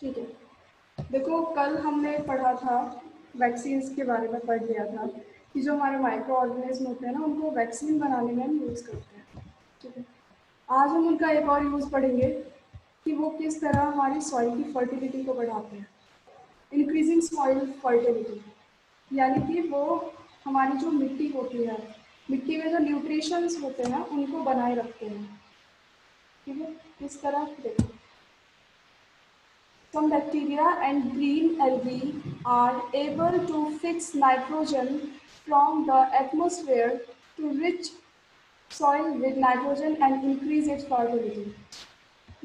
ठीक है, देखो कल हमने पढ़ा था, वैक्सीन्स के बारे में पढ़ लिया था कि जो हमारे माइक्रो ऑर्गेनिज्म होते हैं ना, उनको वैक्सीन बनाने में हम यूज़ करते हैं। ठीक है, आज हम उनका एक और यूज़ पढ़ेंगे कि वो किस तरह हमारी सॉइल की फर्टिलिटी को बढ़ाते हैं। इंक्रीजिंग सॉइल फर्टिलिटी यानी कि वो हमारी जो मिट्टी होती है, मिट्टी में जो न्यूट्रिशंस होते हैं उनको बनाए रखते हैं। ठीक है, इस तरह देखो, some bacteria and green algae are able to fix nitrogen from the atmosphere to rich soil with nitrogen and increase its fertility.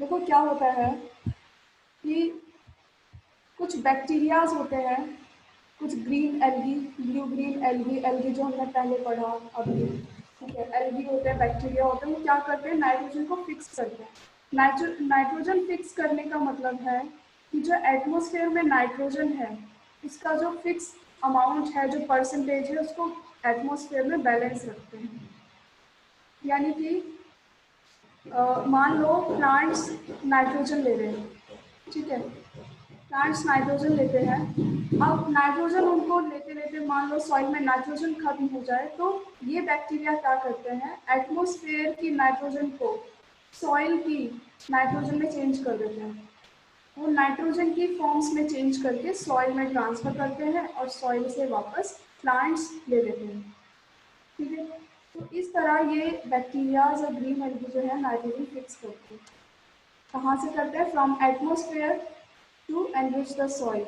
देखो क्या होता है कि कुछ बैक्टीरियाज होते हैं, कुछ green algae, blue green algae, algae जो हमने पहले पढ़ा अभी, ठीक है, एल्गी होते हैं, बैक्टीरिया होते हैं, वो क्या करते हैं, नाइट्रोजन को फिक्स करते हैं। नाइट्रोजन फिक्स करने का मतलब है कि जो एटमॉस्फेयर में नाइट्रोजन है उसका जो फिक्स अमाउंट है, जो परसेंटेज है, उसको एटमॉस्फेयर में बैलेंस रखते हैं। यानी कि मान लो प्लांट्स नाइट्रोजन ले रहे हैं, ठीक है, प्लांट्स नाइट्रोजन लेते हैं। अब नाइट्रोजन उनको लेते लेते मान लो सॉइल में नाइट्रोजन खत्म हो जाए, तो ये बैक्टीरिया क्या करते हैं, एटमॉस्फेयर की नाइट्रोजन को सॉइल की नाइट्रोजन में चेंज कर देते हैं। वो नाइट्रोजन की फॉर्म्स में चेंज करके सॉइल में ट्रांसफर करते हैं और सॉइल से वापस प्लांट्स ले लेते हैं। ठीक है, तो इस तरह ये बैक्टीरियाज और ग्रीन एल्गी जो है नाइट्रोजन फिक्स करते हैं। कहाँ से करते हैं, from atmosphere to enrich the soil,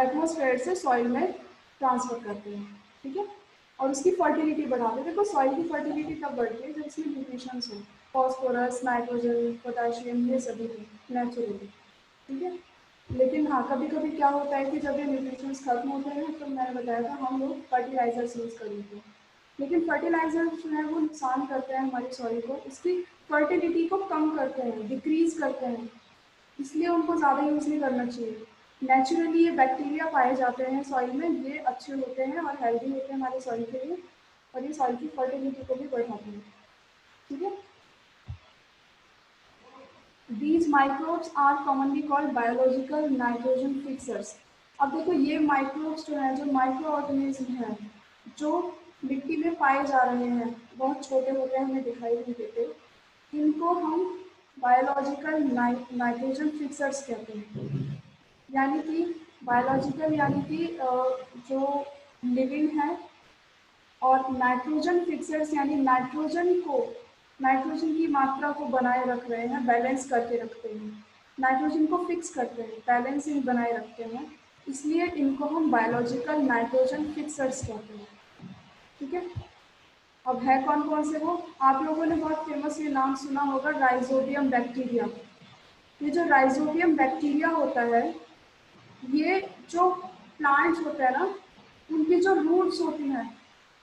atmosphere से सॉइल में ट्रांसफर करते हैं। ठीक है, और उसकी फर्टिलिटी बढ़ाते हैं। देखो सॉइल की फर्टिलिटी तब बढ़ती है जब इसमें न्यूट्रिशंस हो, फॉस्फोरस, नाइट्रोजन, पोटाशियम, ये सभी नेचुरली। ठीक है, लेकिन हाँ कभी कभी क्या होता है कि जब ये न्यूट्रिशंस खत्म होते हैं, तो मैंने बताया था हम लोग फर्टिलाइजर्स यूज़ कर लेते हैं। लेकिन फर्टिलाइजर जो है वो नुकसान करते हैं हमारी सॉइल को, उसकी फर्टिलिटी को कम करते हैं, डिक्रीज करते हैं, इसलिए उनको ज़्यादा यूज़ नहीं करना चाहिए। नेचुरली ये बैक्टीरिया पाए जाते हैं सॉइल में, ये अच्छे होते हैं और हेल्दी होते हैं हमारी सॉइल के लिए, और ये सॉइल की फर्टिलिटी को भी बढ़ाते हैं। ठीक है, These microbes are commonly called biological nitrogen fixers. अब देखो ये माइक्रोब्स जो हैं, जो माइक्रो ऑर्गेनिज्म हैं, जो मिट्टी में पाए जा रहे हैं, बहुत छोटे होते हैं, हमें दिखाई नहीं देते, इनको हम बायोलॉजिकल नाइट्रोजन फिक्सर्स कहते हैं। यानी कि बायोलॉजिकल यानी कि जो लिविंग है, और नाइट्रोजन फिक्सर्स यानी नाइट्रोजन की मात्रा को बनाए रख रहे हैं, बैलेंस करके रखते हैं, नाइट्रोजन को फिक्स करते हैं, बैलेंसिंग बनाए रखते हैं, इसलिए इनको हम बायोलॉजिकल नाइट्रोजन फिक्सर्स कहते हैं। ठीक है, अब है कौन कौन से वो, आप लोगों ने बहुत फेमस ये नाम सुना होगा, राइजोबियम बैक्टीरिया। ये जो राइजोबियम बैक्टीरिया होता है, ये जो प्लांट्स होते हैं ना, उनकी जो रूट्स होती हैं,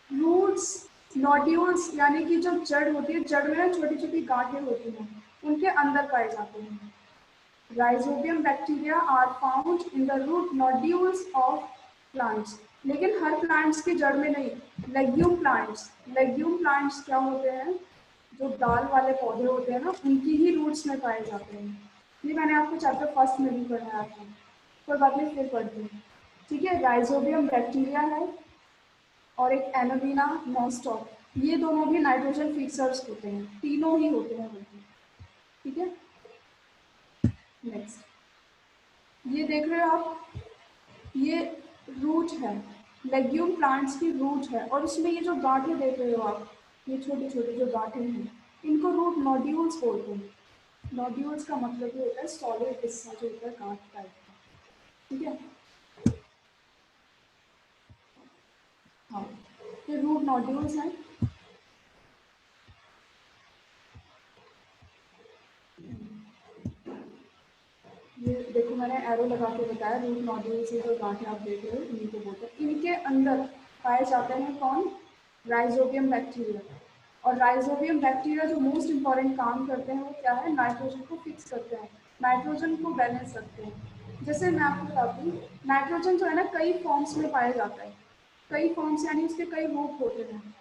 रूट्स, नोड्यूल्स यानी कि जो जड़ होती है, जड़ में छोटी छोटी गांठें होती हैं, उनके अंदर पाए जाते हैं। Rhizobium bacteria are found in the root nodules of plants. लेकिन हर प्लांट्स की जड़ में नहीं, लेग्यूम प्लांट्स क्या होते हैं, जो दाल वाले पौधे होते हैं ना, उनकी ही रूट्स में पाए जाते हैं। ये मैंने आपको चैप्टर फर्स्ट में भी पढ़ाया था, कोई बात नहीं फिर पढ़ते हैं। ठीक है, राइजोबियम बैक्टीरिया है और एक एनोबिना नॉस्टॉक, ये दोनों भी नाइट्रोजन फिक्सर्स होते हैं, तीनों ही होते हैं बल्कि। ठीक है, नेक्स्ट ये देख रहे हो आप, ये रूट है, लेग्यूम प्लांट्स की रूट है, और उसमें ये जो गांठें देख रहे हो आप, ये छोटी छोटी जो गांठें हैं, इनको रूट नोड्यूल्स बोलते हैं। नोड्यूल्स का मतलब ये होता है सॉलिड हिस्सा जो होता है गांठ टाइप का। ठीक है, हाँ, ये रूट नोड्यूल्स हैं। ये देखो मैंने एरो लगा के बताया, रूट नोड्यूल से जो गांठें आप देख रहे हो इन्हीं को बोलते हैं। इनके अंदर पाए जाते हैं कौन, राइजोबियम बैक्टीरिया। और राइजोबियम बैक्टीरिया जो मोस्ट इम्पॉर्टेंट काम करते हैं वो क्या है, नाइट्रोजन को फिक्स करते हैं, नाइट्रोजन को बैलेंस रखते हैं। जैसे मैं आपको बताती हूँ, नाइट्रोजन जो है ना कई फॉर्म्स में पाया जाता है, कई फॉर्म्स यानी उसके कई रूप होते हैं।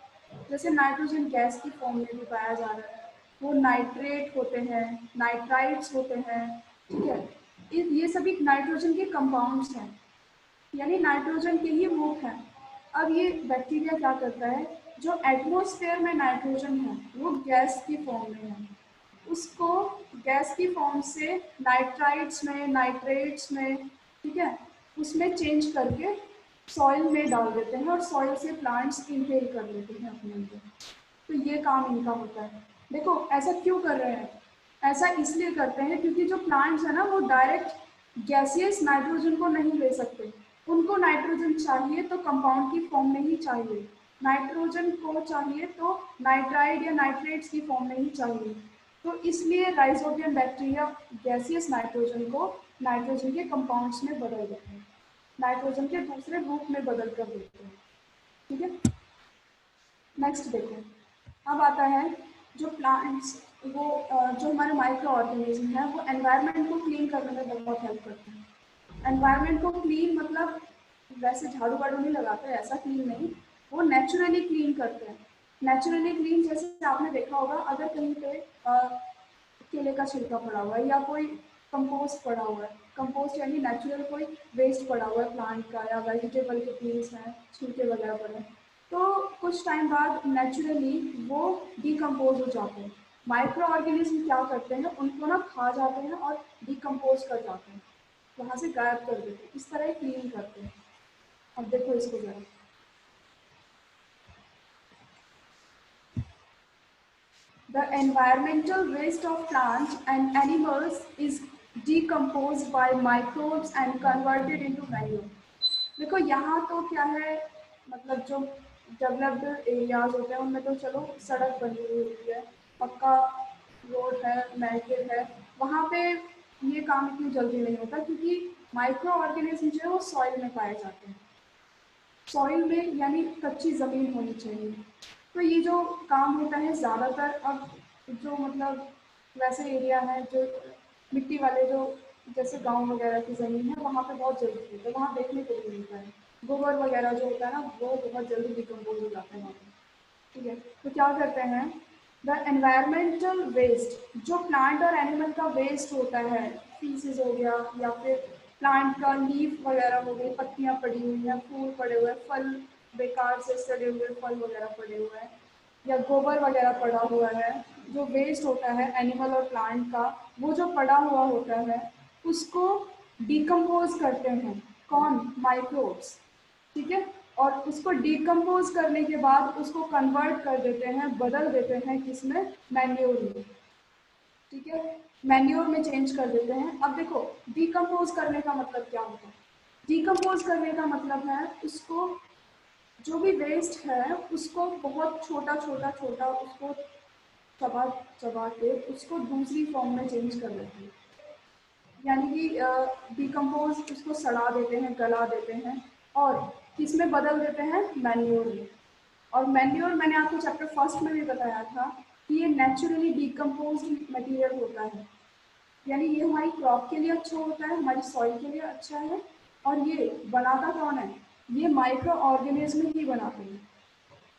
जैसे नाइट्रोजन गैस की फॉर्म में भी पाया जा रहा है, वो नाइट्रेट होते हैं, नाइट्राइट्स होते हैं। ठीक है, ये सभी नाइट्रोजन के कंपाउंड्स हैं, यानी नाइट्रोजन के ही रूप हैं। अब ये बैक्टीरिया क्या करता है, जो एटमॉस्फेयर में नाइट्रोजन है वो गैस की फॉर्म में है, उसको गैस की फॉर्म से नाइट्राइट्स में, नाइट्रेट्स में, ठीक है, उसमें चेंज करके सॉइल में डाल देते हैं और सॉइल से प्लांट्स इनहेल कर लेते हैं अपने अंदर। तो ये काम इनका होता है। देखो ऐसा क्यों कर रहे हैं, ऐसा इसलिए करते हैं क्योंकि जो प्लांट्स है ना वो डायरेक्ट गैसियस नाइट्रोजन को नहीं ले सकते, उनको नाइट्रोजन चाहिए तो कंपाउंड की फॉर्म में ही चाहिए, नाइट्रोजन को चाहिए तो नाइट्राइड या नाइट्रेट्स की फॉर्म में ही चाहिए। तो इसलिए राइजोबियम बैक्टीरिया गैसियस नाइट्रोजन को नाइट्रोजन के कंपाउंड्स में बदल देते हैं, नाइट्रोजन के दूसरे रूप में बदल कर देते हैं। ठीक है, नेक्स्ट देखो, अब आता है जो प्लांट्स, वो जो हमारे माइक्रो ऑर्गेनिज्म है वो एनवायरनमेंट को क्लीन करने में बहुत हेल्प करते हैं। एनवायरनमेंट को क्लीन मतलब वैसे झाड़ू वाड़ू नहीं लगाते, ऐसा क्लीन नहीं, वो नेचुरली क्लीन करते हैं। नेचुरली क्लीन जैसे आपने देखा होगा, अगर कहीं पे केले का छिलका पड़ा हुआ है या कोई कंपोस्ट पड़ा हुआ है, कंपोस्ट यानी नेचुरल कोई वेस्ट पड़ा हुआ है प्लांट का या वेजिटेबल के पील्स हैं, छिलके वगैरह पड़े हैं, तो कुछ टाइम बाद नेचुरली वो डिकम्पोज हो जाते हैं। माइक्रो ऑर्गेनिज्म क्या करते हैं, उनको ना खा जाते हैं और डिकम्पोज कर जाते हैं, वहाँ से गायब कर देते हैं, इस तरह क्लीन करते हैं। अब देखो इसको जरा, the environmental waste of plants and animals is decomposed by microbes and converted into manure। देखो यहाँ तो क्या है, मतलब जो डेवलप्ड एरियाज होते हैं उनमें तो चलो सड़क बनी हुई होती है, पक्का रोड है, मेटल है, वहाँ पे ये काम इतनी जल्दी नहीं होता क्योंकि माइक्रो ऑर्गेनिज्म जो है वो सॉइल में पाए जाते हैं, सॉइल में यानी कच्ची ज़मीन होनी चाहिए। तो ये जो काम होता है ज़्यादातर, अब जो मतलब वैसे एरिया है जो मिट्टी वाले, जो जैसे गांव वगैरह की ज़मीन है वहाँ पे बहुत जल्दी होता है, वहाँ देखने को भी मिलता है, गोबर वगैरह जो होता है ना वो बहुत जल्दी डिकम्पोज हो जाता है वहाँ पे। ठीक है, तो क्या करते हैं, द एनवायरमेंटल वेस्ट, जो प्लांट और एनिमल का वेस्ट होता है, फीसेस हो गया या फिर प्लांट का लीफ वगैरह हो गई, पत्तियां पड़ी हुई हैं, फूल पड़े हुए हैं, फल बेकार से सड़े हुए फल वगैरह पड़े हुए हैं, या गोबर वगैरह पड़ा हुआ है, जो वेस्ट होता है एनिमल और प्लांट का, वो जो पड़ा हुआ होता है उसको डिकम्पोज करते हैं कौन, माइक्रोब्स। ठीक है, और उसको डिकम्पोज करने के बाद उसको कन्वर्ट कर देते हैं, बदल देते हैं किसमें, मैन्योर में। ठीक है, मैन्योर में चेंज कर देते हैं। अब देखो डिकम्पोज करने का मतलब क्या होता है, डिकम्पोज करने का मतलब है उसको, जो भी वेस्ट है उसको बहुत छोटा छोटा छोटा उसको चबा चबा के उसको दूसरी फॉर्म में चेंज कर देते हैं, यानी कि डिकम्पोज उसको सड़ा देते हैं, गला देते हैं और किसमें बदल देते हैं, मैन्योर में। और मैन्योर मैंने आपको चैप्टर फर्स्ट में भी बताया था कि ये नेचुरली डिकम्पोज मटेरियल होता है, यानी ये हमारी क्रॉप के लिए अच्छा होता है, हमारी सॉइल के लिए अच्छा है, और ये बनाता कौन है, ये माइक्रो ऑर्गेनिज्म ही बनाते हैं।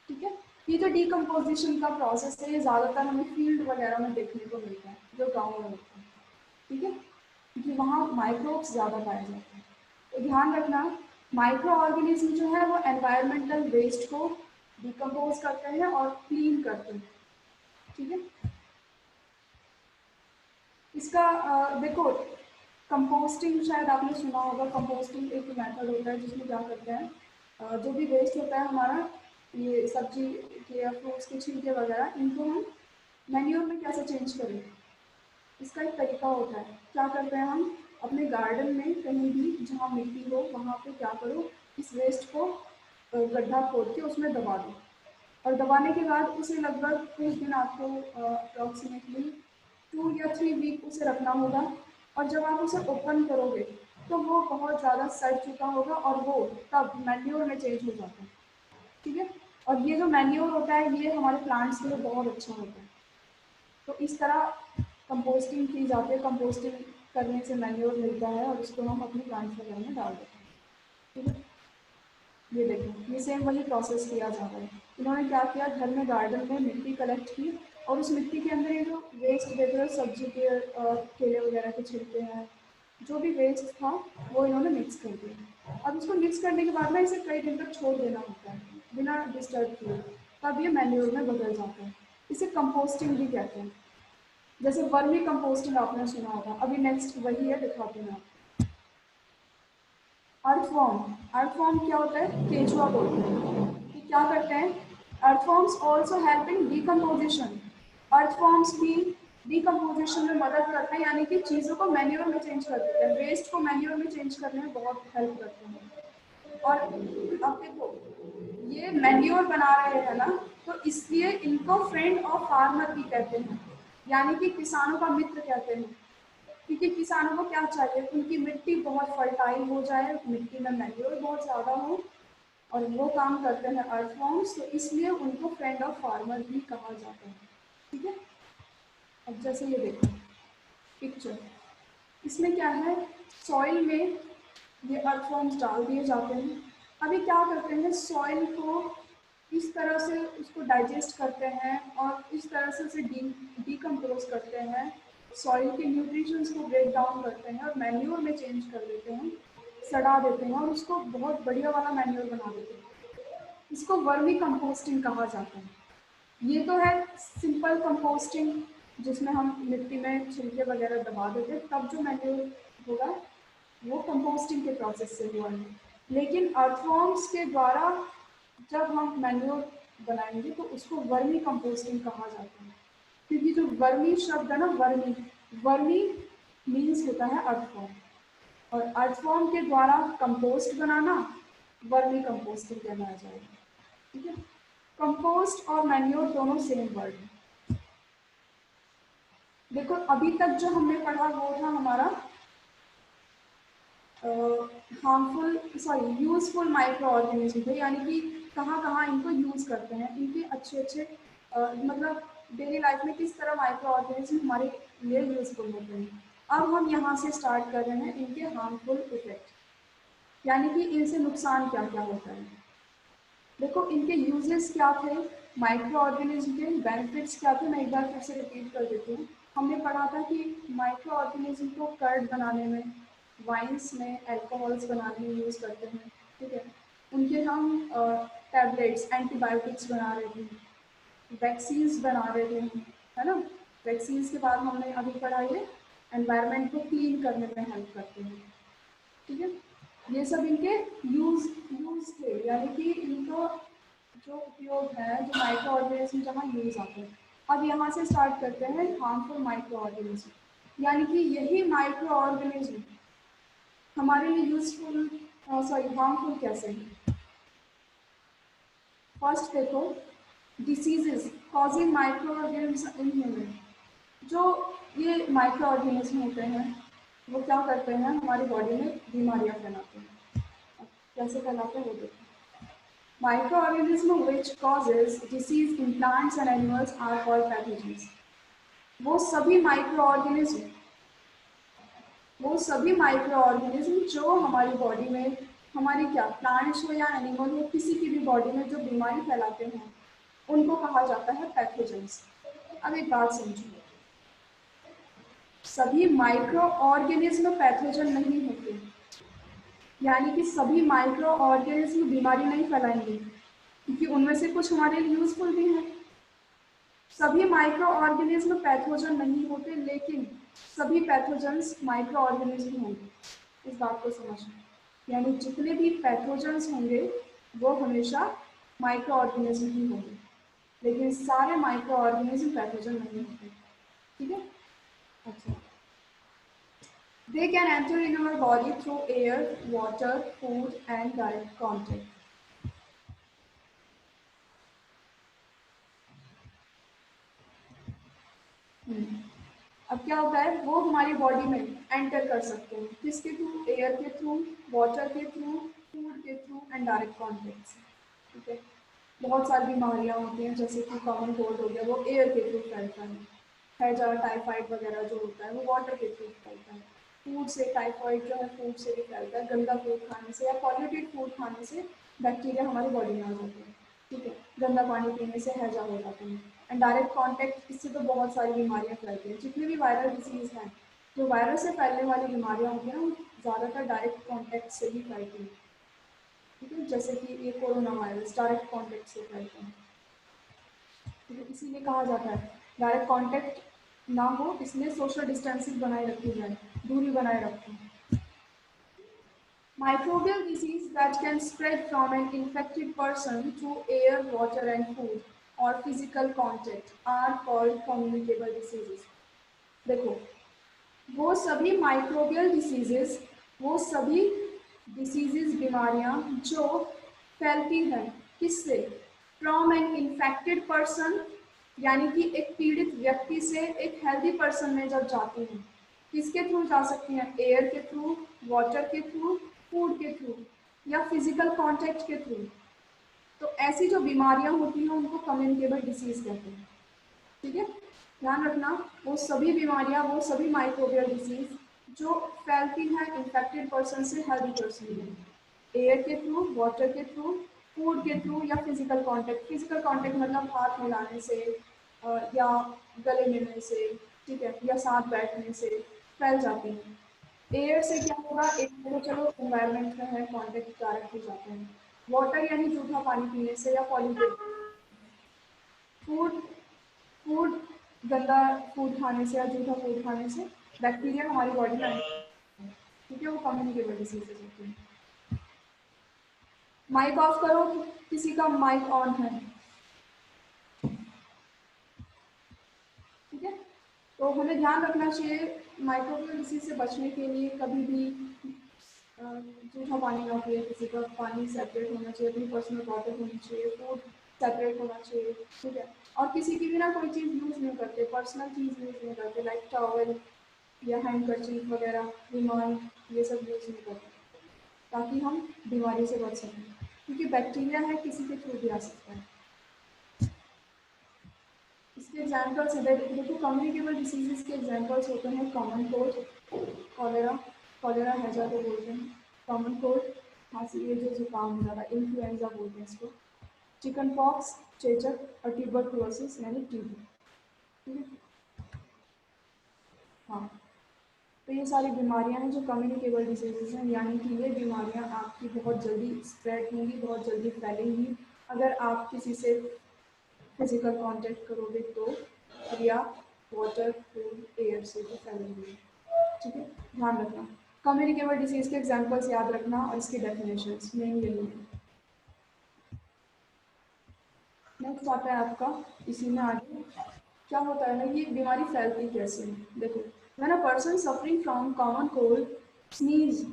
ठीक है, ये जो डिकम्पोजिशन का प्रोसेस है ये ज़्यादातर हमें फील्ड वगैरह में देखने को मिलता है, जो गाँव में होता है। ठीक है, क्योंकि वहाँ माइक्रोब्स ज़्यादा पाए जाते हैं। तो ध्यान रखना, माइक्रो ऑर्गेनिज्म जो है वो एनवायरमेंटल वेस्ट को डिकम्पोज करते हैं और क्लीन करते हैं। ठीक है, इसका देखो, कंपोस्टिंग शायद आपने सुना होगा, कंपोस्टिंग एक मेथड होता है जिसमें क्या करते हैं, जो भी वेस्ट होता है हमारा, ये सब्जी के या फ्रूट्स के छिलके वगैरह, इनको हम मैन्योर में कैसे चेंज करें, इसका एक तरीका होता है। क्या करते हैं हम, अपने गार्डन में कहीं भी जहाँ मिट्टी हो वहाँ पे क्या करो, इस वेस्ट को गड्ढा खोद के उसमें दबा दो, और दबाने के बाद उसे लगभग कुछ दिन आपको अप्रॉक्सीमेटली 2 या 3 वीक उसे रखना होगा, और जब आप उसे ओपन करोगे तो वो बहुत ज़्यादा सड़ चुका होगा और वो तब मैन्योर में चेंज हो जाता है। ठीक है, और ये जो मैन्योर होता है ये हमारे प्लांट्स के लिए बहुत अच्छा होता है। तो इस तरह कंपोस्टिंग की जाती है, कंपोस्टिंग करने से मैन्योर मिलता है और उसको हम अपने प्लांट्स वगैरह में डाल देते हैं। ठीक है, ये देखो ये सेम वही प्रोसेस किया जा रहा है। इन्होंने क्या किया, घर में गार्डन में मिट्टी कलेक्ट की और उस मिट्टी के अंदर ये जो वेस्ट देख रहे हो, सब्जी के केले वगैरह के छिलके हैं जो भी वेस्ट था वो इन्होंने मिक्स कर दिया। अब इसको मिक्स करने के बाद में इसे कई दिन तक छोड़ देना होता है बिना डिस्टर्ब किए, तब ये मैन्योर में बदल जाता है। इसे कंपोस्टिंग भी कहते हैं। जैसे वर्मी कंपोस्टिंग आपने सुना होगा, अभी नेक्स्ट वही है, दिखाती हूँ आपको। अर्थवॉर्म, अर्थवॉर्म क्या होता है, केंचुआ बोलते हैं। ये क्या करते हैं, earthworms also help in decomposition. Earthworms भी डीकम्पोजिशन में मदद करते हैं, यानी कि चीज़ों को मैन्योर में चेंज कर देते हैं, वेस्ट को मैन्योर में चेंज करने में बहुत हेल्प करते हैं। और अब देखो, ये मैन्योर बना रहे हैं ना, तो इसलिए इनको फ्रेंड ऑफ फार्मर भी कहते हैं, यानी कि किसानों का मित्र कहते हैं। क्योंकि किसानों को क्या चाहिए, उनकी मिट्टी बहुत फर्टाइल हो जाए, मिट्टी में मैन्योर बहुत ज़्यादा हो, और वो काम करते हैं अर्थवॉर्म्स, तो इसलिए उनको फ्रेंड ऑफ फार्मर भी कहा जाता है। ठीक है। अब जैसे ये देखो पिक्चर, इसमें क्या है, सॉइल में ये अर्थवॉर्म्स डाल दिए जाते हैं। अभी क्या करते हैं, सॉइल को इस तरह से उसको डाइजेस्ट करते हैं और इस तरह से उसे डीकम्पोज करते हैं, सॉइल के न्यूट्रिशंस को ब्रेक डाउन करते हैं और मैन्योर में चेंज कर देते हैं, सड़ा देते हैं और उसको बहुत बढ़िया वाला मैन्योर बना देते हैं। इसको वर्मी कंपोस्टिंग कहा जाता है। ये तो है सिंपल कंपोस्टिंग, जिसमें हम मिट्टी में छिलके वगैरह दबा देते हैं, तब जो मैन्योर होगा वो कंपोस्टिंग के प्रोसेस से हुआ है। लेकिन अर्थवॉर्म्स के द्वारा जब हम मैन्योर बनाएंगे तो उसको वर्मी कंपोस्टिंग कहा जाता है। क्योंकि जो वर्मी शब्द है ना, वर्मी, वर्मी मीन्स होता है अर्थवॉर्म, और अर्थवॉर्म के द्वारा कंपोस्ट बनाना वर्मी कंपोस्टिंग कहलाया जाएगा। ठीक है। कंपोस्ट और मैन्योर दोनों सेम वर्ड है। देखो अभी तक जो हमने पढ़ा वो था हमारा harmful, sorry useful micro organism थे, यानी कि कहाँ कहाँ इनको यूज़ करते हैं, इनके अच्छे अच्छे मतलब डेली लाइफ में किस तरह माइक्रो ऑर्गेनिज्म हमारे लिए यूजफुल होते हैं। अब हम यहाँ से स्टार्ट कर रहे हैं इनके हार्मफुल इफेक्ट, यानी कि इनसे नुकसान क्या क्या होता है। देखो इनके यूजेस क्या थे, माइक्रो ऑर्गेनिज्म के बेनिफिट्स क्या थे, मैं एक बार फिर से रिपीट कर देती हूँ। हमने पढ़ा था कि माइक्रो ऑर्गेनिज्म को कर्ड बनाने में, वाइन्स में, अल्कोहल्स बनाने में यूज़ करते हैं। ठीक है। उनके हम टैबलेट्स, एंटीबायोटिक्स बना रहे थे, वैक्सीन्स बना रहे थे, है ना। वैक्सीन्स के बाद हमने अभी पढ़ा ये एनवायरनमेंट को क्लीन करने में हेल्प करते हैं। ठीक है। ये सब इनके यूज यूज थे, यानी कि इनको जो उपयोग है, जो माइक्रो ऑर्गेनिज्म जहाँ यूज आते हैं। अब यहाँ से स्टार्ट करते हैं हार्मफुल माइक्रो ऑर्गेनिज्म, यानी कि यही माइक्रो ऑर्गेनिज्म हमारे लिए यूजफुल, सॉरी हार्मफुल कैसे हैं। फर्स्ट देखो, diseases causing micro organism in human. जो ये माइक्रो ऑर्गेनिज्म होते हैं वो क्या करते हैं, हमारी बॉडी में बीमारियां फैलाते हैं। कैसे फैलाते हैं वो देखो। Microorganisms which causes disease in plants and animals are called pathogens. वो सभी माइक्रो ऑर्गेनिज्म वो सभी माइक्रो ऑर्गेनिज्म जो हमारी बॉडी में, हमारी क्या प्लांट्स हो या एनिमल हो, किसी की भी बॉडी में जो बीमारी फैलाते हैं उनको कहा जाता है पैथोजेंस। अब एक बात समझो, सभी माइक्रो ऑर्गेनिज्म पैथोजन नहीं होते, यानी कि सभी माइक्रो ऑर्गेनिज्म बीमारी नहीं फैलाएंगे, क्योंकि उनमें से कुछ हमारे लिए यूजफुल भी हैं। सभी माइक्रो ऑर्गेनिज्म पैथोजन नहीं होते, लेकिन सभी पैथोजेंस माइक्रो ऑर्गेनिज्म होंगे। इस बात को समझना, यानी जितने भी पैथोजेंस होंगे वो हमेशा माइक्रो ऑर्गेनिज्म ही होंगे, लेकिन सारे माइक्रो ऑर्गेनिज्म पैथोजन नहीं होते। ठीक है। अच्छा, they can enter in our body through air, water, food and direct contact. अब क्या होता है, वो हमारी बॉडी में एंटर कर सकते हैं, किसके थ्रू, एयर के थ्रू, वाटर के थ्रू, फूड के थ्रू एंड डायरेक्ट कॉन्टेक्ट से। ठीक है। बहुत सारी बीमारियां होती हैं, जैसे कि कॉमन कोल्ड हो गया, वो एयर के थ्रू फैलता है ज़्यादा, टाइफाइड वगैरह जो होता है वो वाटर के थ्रू फैलता है। फूड से, टाइफाइड जो है फूड से भी फैलता है, गंदा फूड खाने से या पॉल्यूटेड फूड खाने से बैक्टीरिया हमारी बॉडी में आ जाते हैं। ठीक है। गंदा पानी पीने से हैजा हो जाते हैं। एंड डायरेक्ट कॉन्टैक्ट, इससे तो बहुत सारी बीमारियां फैलती हैं, जितनी भी वायरल डिजीज़ हैं जो वायरस से फैलने वाली बीमारियां होती हैं वो ज़्यादातर डायरेक्ट कॉन्टैक्ट से ही फैलती हैं, ठीक है, जैसे कि ये कोरोना वायरस डायरेक्ट कॉन्टैक्ट से फैलता है, ठीक है, इसीलिए कहा जाता है डायरेक्ट कॉन्टैक्ट ना हो, इसलिए सोशल डिस्टेंसिंग बनाए रखी जाए, दूरी बनाए रखें। Microbial disease that can spread from an infected person through air, water, and food or physical contact are called communicable diseases. देखो, वो सभी माइक्रोबियल डिसीजेस, वो सभी डिसीजेस बीमारियां जो फैलती हैं किससे, फ्रॉम एन इन्फेक्टेड पर्सन, यानी कि एक पीड़ित व्यक्ति से एक हेल्दी पर्सन में जब जाती हैं, किसके थ्रू जा सकती हैं, एयर के थ्रू, वाटर के थ्रू, फूड के थ्रू या फिजिकल कांटेक्ट के थ्रू। तो ऐसी जो बीमारियां होती हैं उनको कम्युनिकेबल डिसीज कहते हैं, ठीक है, ध्यान रखना। वो सभी बीमारियां, वो सभी माइक्रोबियल डिसीज जो फैलती हैं इन्फेक्टेड पर्सन से हेल्दी पर्सन में, एयर के थ्रू, वाटर के थ्रू, फूड के थ्रू या फिजिकल कांटेक्ट। फिजिकल कांटेक्ट मतलब हाथ मिलाने से या गले मिलने से, ठीक है, या साथ बैठने से फैल जाती हैं। एयर से क्या होगा, एयर तो चलो एनवायरनमेंट में है, कांटेक्ट डायरेक्ट हो जाते हैं। वाटर यानी जूठा पानी पीने से या पॉल्यूटेड। फूड, फूड गंदा फूड खाने से या जूठा फूड खाने से बैक्टीरिया हमारी बॉडी में, ठीक है, वो कम्युनिकेबल डिसीजेज होती हैं। माइक ऑफ करो, किसी का माइक ऑन है, ठीक है। तो हमें ध्यान रखना चाहिए माइक्रोबियल डिसीज से बचने के लिए कभी भी जूठा पानी ना पिए, किसी का पानी सेपरेट होना चाहिए, अपनी पर्सनल वाटर होनी चाहिए, फूड सेपरेट होना चाहिए, ठीक है। और किसी की भी ना कोई चीज़ यूज़ नहीं करते, पर्सनल चीज़ यूज़ नहीं करते, लाइक टॉवल या हैंड कर्चीफ वगैरह, रुमाल, ये सब यूज़ नहीं करते, ताकि हम बीमारी से बच सकें, क्योंकि बैक्टीरिया है, किसी के थ्रू भी आ सकता है। इसके एग्जाम्पल्स इधर देखो, कम्युनिकेबल डिसीजेस के एग्जाम्पल्स होते हैं कॉमन कोल्ड, कॉलेरा, कॉलेरा हैजा को बोलते हैं कॉमन कोल्ड, खांसी, ये जो जुकाम हो रहा है, इन्फ्लुएंजा बोलते हैं इसको, चिकन पॉक्स, चेचक और ट्यूबरकुलोसिस यानी टीबी, ठीक है। हाँ, तो ये सारी बीमारियां हैं जो कम्युनिकेबल डिजीजेज हैं, यानी कि ये बीमारियां आपकी बहुत जल्दी स्प्रेड होंगी, बहुत जल्दी फैलेंगी अगर आप किसी से फिजिकल कांटेक्ट करोगे तो, या वाटर, फूड, एयर से भी फैलेंगे, ठीक है, ध्यान रखना। कम्युनिकेबल डिसीज के एग्जांपल्स याद रखना और इसकी डेफिनेशंस मेन यही है। नेक्स्ट आता है आपका, इसी में आगे क्या होता है ना, ये बीमारी फैलती कैसे है, देखो, when a person suffering from common cold sneeze,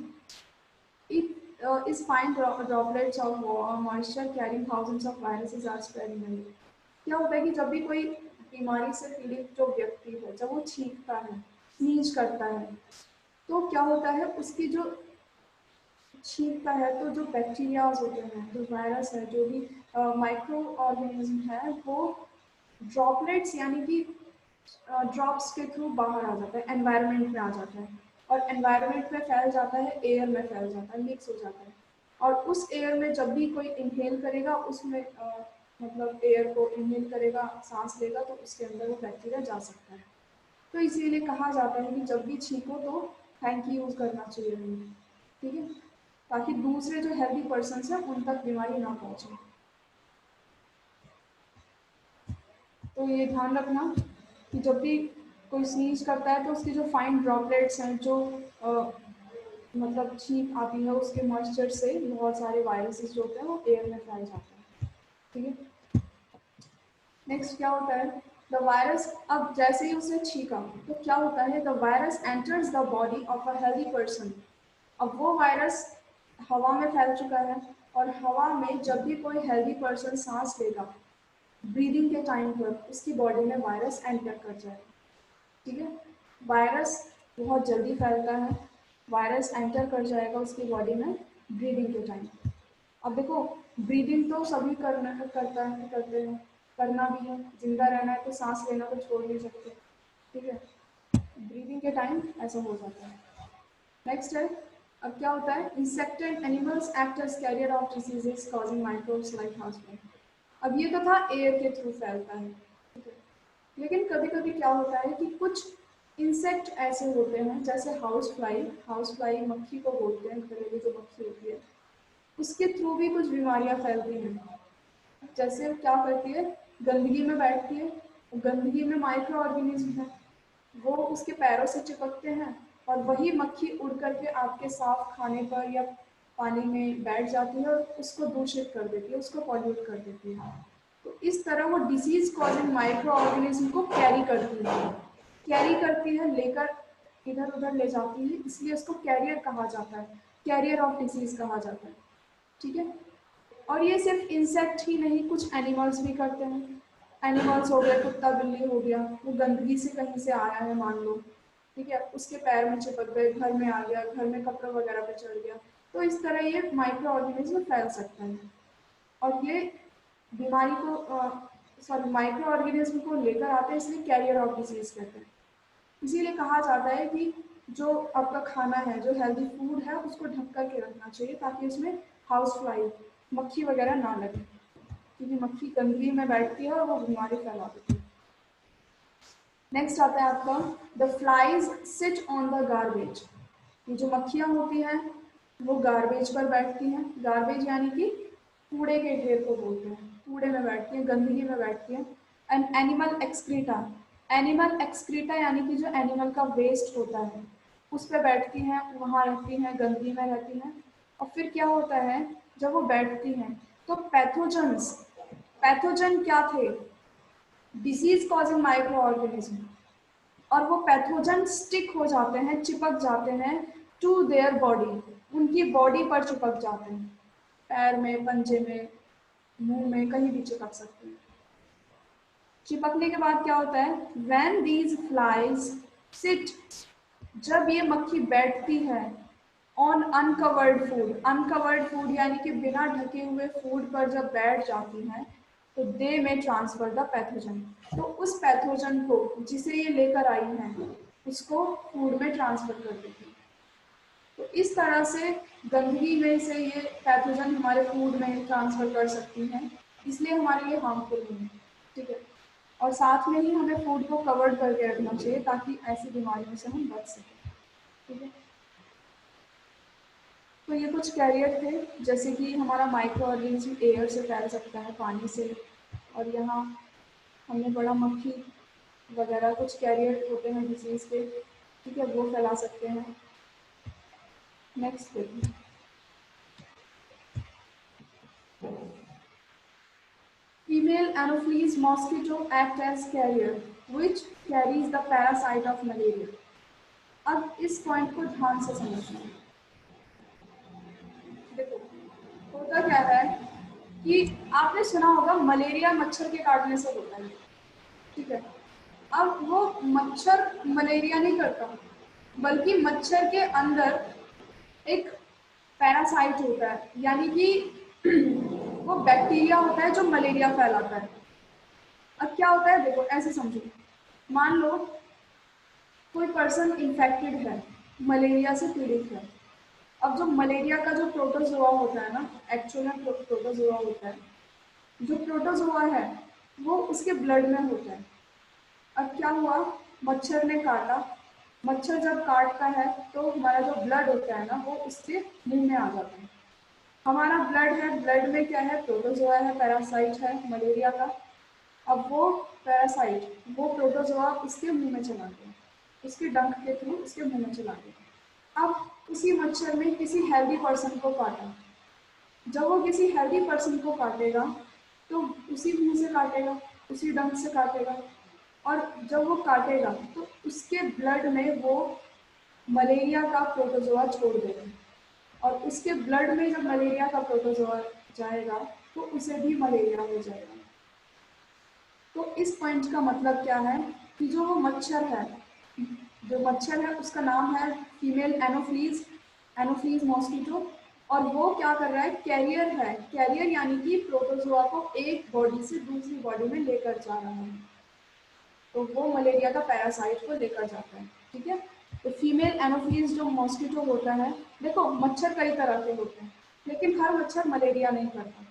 it is fine droplets of moisture carrying thousands of viruses are spread in the air। क्या होता है कि जब भी कोई बीमारी से पीड़ित जो व्यक्ति है, जब वो छींकता है, स्नीज करता है, तो क्या होता है, उसकी जो छींकता है तो जो बैक्टीरियाज होते हैं, जो वायरस है, जो भी माइक्रो ऑर्गेनिज्म है, वो ड्रॉपलेट्स यानी कि ड्रॉप्स के थ्रू बाहर आ जाता है, एनवायरनमेंट में आ जाता है, और एनवायरनमेंट में फैल जाता है, एयर में फैल जाता है, मिक्स हो जाता है। और उस एयर में जब भी कोई इनहेल करेगा, उसमें मतलब एयर को इनहेल करेगा, सांस लेगा, तो उसके अंदर वो बैक्टीरिया जा सकता है। तो इसीलिए कहा जाता है कि जब भी छींको तो हैंकी यूज़ करना चाहिए हमें, ठीक है, ताकि दूसरे जो हेल्दी पर्सन हैं उन तक बीमारी ना पहुंचे। तो ये ध्यान रखना कि जब भी कोई स्नीज करता है तो उसके जो फाइन ड्रॉपलेट्स हैं, जो मतलब छींक आती है, उसके मॉइस्चर से बहुत सारे वायरसेस जो होते हैं वो एयर में फैल जाते हैं, ठीक है। नेक्स्ट क्या होता है, द वायरस, अब जैसे ही उसने छींका तो क्या होता है, the virus enters the body of a healthy person. अब वो वायरस हवा में फैल चुका है, और हवा में जब भी कोई हेल्दी पर्सन सांस लेगा, ब्रीदिंग के टाइम पर उसकी बॉडी में वायरस एंटर कर जाएगा, ठीक है। वायरस बहुत जल्दी फैलता है, वायरस एंटर कर जाएगा उसकी बॉडी में ब्रीदिंग के टाइम। अब देखो, ब्रीदिंग तो सभी करते हैं, करना भी है, जिंदा रहना है तो सांस लेना तो छोड़ नहीं सकते, ठीक है, ब्रीदिंग के टाइम ऐसा हो जाता है। नेक्स्ट है, अब क्या होता है, insects and animals act as carrier of diseases causing microbes like housefly. अब ये तो था एयर के थ्रू फैलता है, ठीक है, लेकिन कभी कभी क्या होता है कि कुछ इंसेक्ट ऐसे होते हैं जैसे हाउस फ्लाई मक्खी को बोलते हैं, घरेलू जो मक्खी होती है, उसके थ्रू भी कुछ बीमारियां फैलती हैं। जैसे वो क्या करती है, गंदगी में बैठती है, गंदगी में माइक्रो ऑर्गेनिज्म है, वो उसके पैरों से चिपकते हैं और वही मक्खी उड़ करके आपके साफ खाने पर या पानी में बैठ जाती है और उसको दूषित कर देती है, उसको पॉल्यूट कर देती है। तो इस तरह वो डिसीज कॉजिंग माइक्रो ऑर्गेनिज्म को कैरी करती है, लेकर इधर उधर ले जाती है, इसलिए उसको कैरियर कहा जाता है, कैरियर ऑफ डिसीज कहा जाता है। ठीक है। और ये सिर्फ इंसेक्ट ही नहीं, कुछ एनिमल्स भी करते हैं। एनिमल्स हो गया, कुत्ता बिल्ली हो गया, वो गंदगी से कहीं से आया है मान लो, ठीक है, उसके पैर में चिपक गए, घर में आ गया, घर में कपड़े वगैरह पे चढ़ गया, तो इस तरह ये माइक्रो ऑर्गेनिज्म फैल सकता है। और ये बीमारी को सॉरी माइक्रो ऑर्गेनिज्म को लेकर आते हैं, इसलिए कैरियर ऑफ डिजीज कहते हैं। इसीलिए कहा जाता है कि जो आपका खाना है, जो हेल्दी फूड है, उसको ढक कर के रखना चाहिए ताकि उसमें हाउस फ्लाई मक्खी वगैरह ना लगे, क्योंकि मक्खी गंदगी में बैठती है और वो बीमारी फैला देती है। नेक्स्ट आता है आपका the flies sit on the garbage. ये जो मक्खियाँ होती हैं वो गार्बेज पर बैठती हैं। गार्बेज यानी कि कूड़े के ढेर को बोलते हैं, कूड़े में बैठती हैं, गंदगी में बैठती हैं। एंड एनिमल एक्सक्रीटा यानी कि जो एनिमल का वेस्ट होता है उस पर बैठती हैं, वहाँ रहती हैं, गंदगी में रहती हैं। और फिर क्या होता है, जब वो बैठती हैं तो पैथोजन क्या थे, डिसीज कॉजिंग माइक्रो ऑर्गेनिज्म, और वो पैथोजन स्टिक हो जाते हैं, चिपक जाते हैं टू देयर बॉडी, उनकी बॉडी पर चिपक जाते हैं, पैर में, पंजे में, मुंह में, कहीं भी चिपक सकते हैं। चिपकने के बाद क्या होता है, व्हेन दीज फ्लाइज सिट, जब ये मक्खी बैठती है ऑन अनकवर्ड फूड यानी कि बिना ढके हुए फूड पर जब बैठ जाती हैं तो दे में ट्रांसफर द पैथोजन, तो उस पैथोजन को जिसे ये लेकर आई हैं उसको फूड में ट्रांसफर कर देती है। तो इस तरह से गंदगी में से ये पैथोजन हमारे फूड में ट्रांसफर कर सकती हैं, इसलिए हमारे लिए हार्मफुल नहीं है। ठीक है। और साथ में ही हमें फूड को कवर्ड करके रखना चाहिए ताकि ऐसी बीमारियों से हम बच सकें। ठीक है। तो ये कुछ कैरियर थे, जैसे कि हमारा माइक्रो ऑर्गेनिज्म एयर से फैल सकता है, पानी से, और यहाँ हमने बड़ा मक्खी वगैरह कुछ कैरियर होते हैं डिजीज़ के, ठीक है, वो फैला सकते हैं। नेक्स्ट देखिए, female anopheles mosquito act as carrier which carries the parasite of malaria। अब इस पॉइंट को ध्यान से समझना। देखो होता क्या है कि आपने सुना होगा मलेरिया मच्छर के काटने से होता है, ठीक है। अब वो मच्छर मलेरिया नहीं करता, बल्कि मच्छर के अंदर एक पैरासाइट होता है, यानी कि वो बैक्टीरिया होता है जो मलेरिया फैलाता है। अब क्या होता है, देखो ऐसे समझो, मान लो कोई पर्सन इन्फेक्टेड है, मलेरिया से पीड़ित है। अब जो मलेरिया का जो प्रोटोजोआ होता है ना, एक्चुअल में प्रोटोजोआ होता है, जो प्रोटोजोआ है वो उसके ब्लड में होता है। अब क्या हुआ, मच्छर ने काटा, मच्छर जब काटता है तो हमारा जो ब्लड होता है ना वो उसके मुंह में आ जाता है। हमारा ब्लड है, ब्लड में क्या है, प्रोटोजोआ है, पैरासाइट है मलेरिया का। अब वो पैरासाइट, वो प्रोटोजोआ उसके मुंह में चला गया, उसके डंक के थ्रू उसके मुंह में चला गया। अब उसी मच्छर ने किसी हेल्दी पर्सन को काटा, जब वो किसी हेल्दी पर्सन को काटेगा तो उसी मुंह से काटेगा, उसी डंक से काटेगा, और जब वो काटेगा तो उसके ब्लड में वो मलेरिया का प्रोटोजोआ छोड़ देगा, और उसके ब्लड में जब मलेरिया का प्रोटोजोआ जाएगा तो उसे भी मलेरिया हो जाएगा। तो इस पॉइंट का मतलब क्या है कि जो वो मच्छर है, जो मच्छर है उसका नाम है फीमेल एनोफ्लीज मॉस्किटो, और वो क्या कर रहा है, कैरियर है। कैरियर यानी कि प्रोटोजोआ को एक बॉडी से दूसरी बॉडी में लेकर जा रहा है, तो वो मलेरिया का पैरासाइट को लेकर जाता है। ठीक है। तो फीमेल एनोफ्लीज जो मॉस्किटो होता है, देखो मच्छर कई तरह के होते हैं लेकिन हर मच्छर मलेरिया नहीं करता।